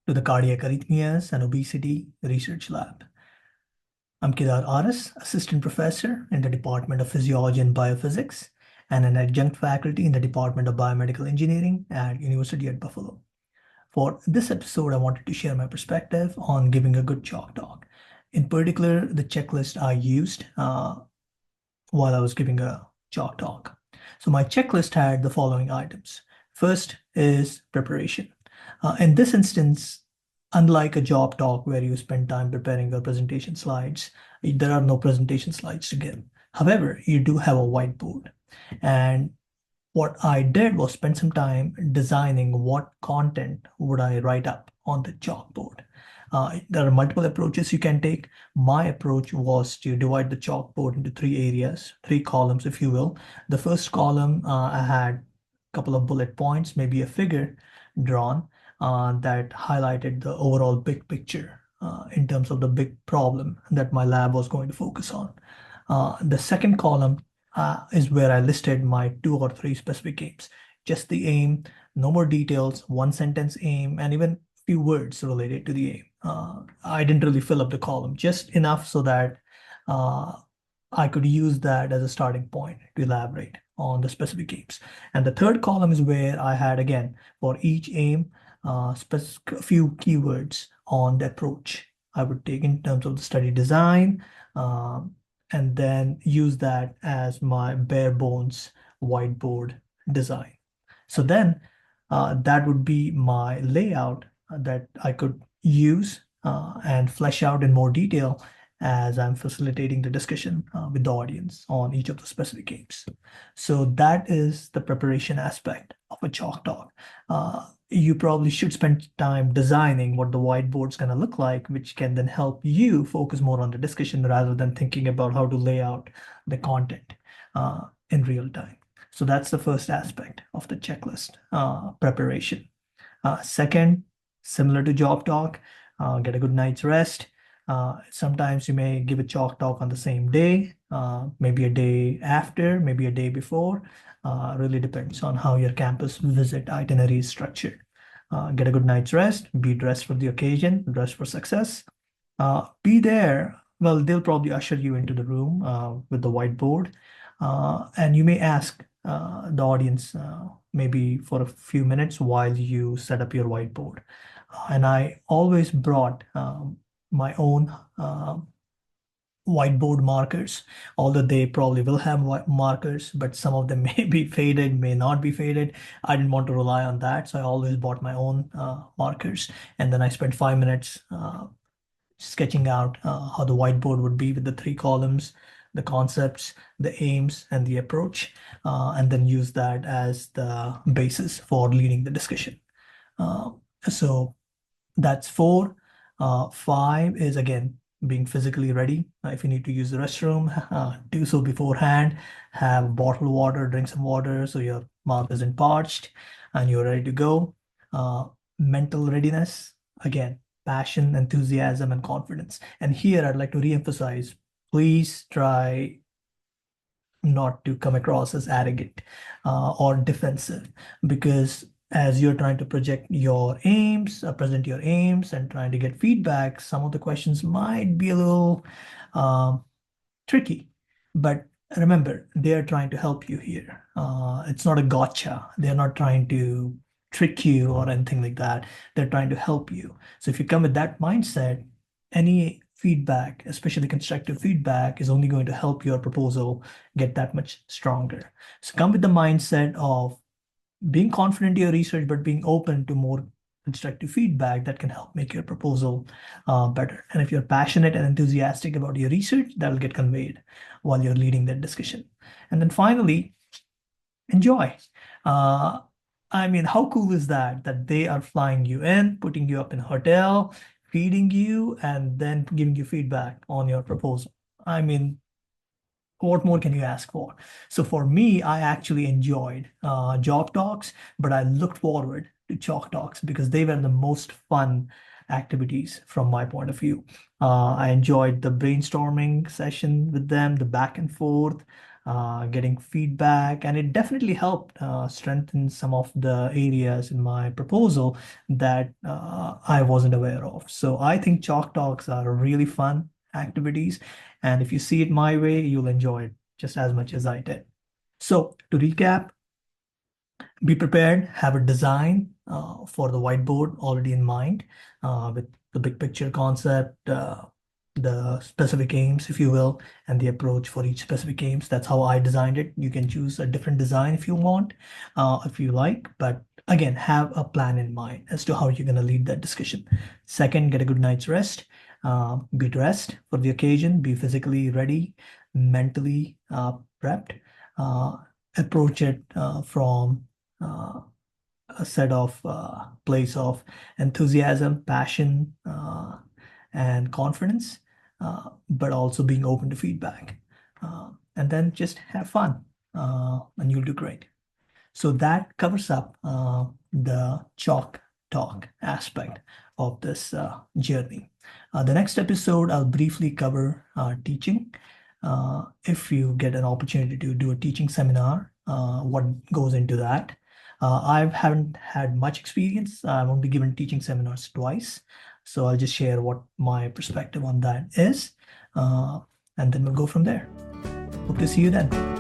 to the Cardiac Arrhythmias and Obesity Research Lab. I'm Kedar Aras, Assistant Professor in the Department of Physiology and Biophysics and an adjunct faculty in the Department of Biomedical Engineering at University at Buffalo. For this episode, I wanted to share my perspective on giving a good chalk talk. In particular, the checklist I used while I was giving a chalk talk. So my checklist had the following items. First is preparation. In this instance, unlike a job talk where you spend time preparing your presentation slides, there are no presentation slides to give. However, you do have a whiteboard. And what I did was spend some time designing what content would I write up on the chalkboard. There are multiple approaches you can take. My approach was to divide the chalkboard into three areas, three columns, if you will. The first column, I had a couple of bullet points, maybe a figure drawn that highlighted the overall big picture in terms of the big problem that my lab was going to focus on. The second column is where I listed my 2 or 3 specific aims. Just the aim, no more details, one sentence aim, and even a few words related to the aim. I didn't really fill up the column, just enough so that I could use that as a starting point to elaborate on the specific aims. And the third column is where I had, again, for each aim, a few keywords on the approach I would take in terms of the study design, and then use that as my bare bones whiteboard design. So then that would be my layout that I could use and flesh out in more detail as I'm facilitating the discussion with the audience on each of the specific aims. So that is the preparation aspect of a chalk talk. You probably should spend time designing what the whiteboard's going to look like, which can then help you focus more on the discussion rather than thinking about how to lay out the content in real time. So that's the first aspect of the checklist preparation. Second, similar to job talk, get a good night's rest. Sometimes you may give a chalk talk on the same day, maybe a day after, maybe a day before. Really depends on how your campus visit itinerary is structured. Get a good night's rest, be dressed for the occasion, dressed for success. Be there. Well, they'll probably usher you into the room with the whiteboard. And you may ask the audience maybe for a few minutes while you set up your whiteboard. And I always brought my own whiteboard markers, although they probably will have markers, but some of them may be faded, may not be faded. I didn't want to rely on that, so I always bought my own markers. And then I spent 5 minutes sketching out how the whiteboard would be with the 3 columns, the concepts, the aims, and the approach, and then use that as the basis for leading the discussion. So that's 4. 5 is, again, being physically ready. If you need to use the restroom, do so beforehand. Have bottled water, drink some water so your mouth isn't parched and you're ready to go. Mental readiness, again, passion, enthusiasm, and confidence. And here I'd like to reemphasize, please try not to come across as arrogant or defensive, because as you're trying to project your aims, present your aims and trying to get feedback, some of the questions might be a little tricky. But remember, they're trying to help you here. It's not a gotcha. They're not trying to trick you or anything like that. They're trying to help you. So if you come with that mindset, any feedback, especially constructive feedback, is only going to help your proposal get that much stronger. So come with the mindset of being confident in your research, but being open to more constructive feedback that can help make your proposal better. And if you're passionate and enthusiastic about your research, that'll get conveyed while you're leading that discussion. And then finally, enjoy. I mean, how cool is that? That they are flying you in, putting you up in a hotel, feeding you, and then giving you feedback on your proposal. I mean, what more can you ask for? So for me, I actually enjoyed job talks, but I looked forward to chalk talks because they were the most fun activities from my point of view. I enjoyed the brainstorming session with them, the back and forth, getting feedback, and it definitely helped strengthen some of the areas in my proposal that I wasn't aware of. So I think chalk talks are really fun activities, and if you see it my way, you'll enjoy it just as much as I did. So to recap, be prepared, have a design for the whiteboard already in mind with the big picture concept, the specific aims, if you will, and the approach for each specific aims. That's how I designed it. You can choose a different design if you want, if you like, but again, have a plan in mind as to how you're going to lead that discussion. Second, get a good night's rest. Be dressed for the occasion, be physically ready, mentally prepped. Approach it from uh, a set of place of enthusiasm, passion, and confidence, but also being open to feedback. And then just have fun, and you'll do great. So that covers up the chalk talk aspect of this journey. The next episode, I'll briefly cover teaching. If you get an opportunity to do a teaching seminar, what goes into that. I haven't had much experience. I've only given teaching seminars twice. So I'll just share what my perspective on that is. And then we'll go from there. Hope to see you then.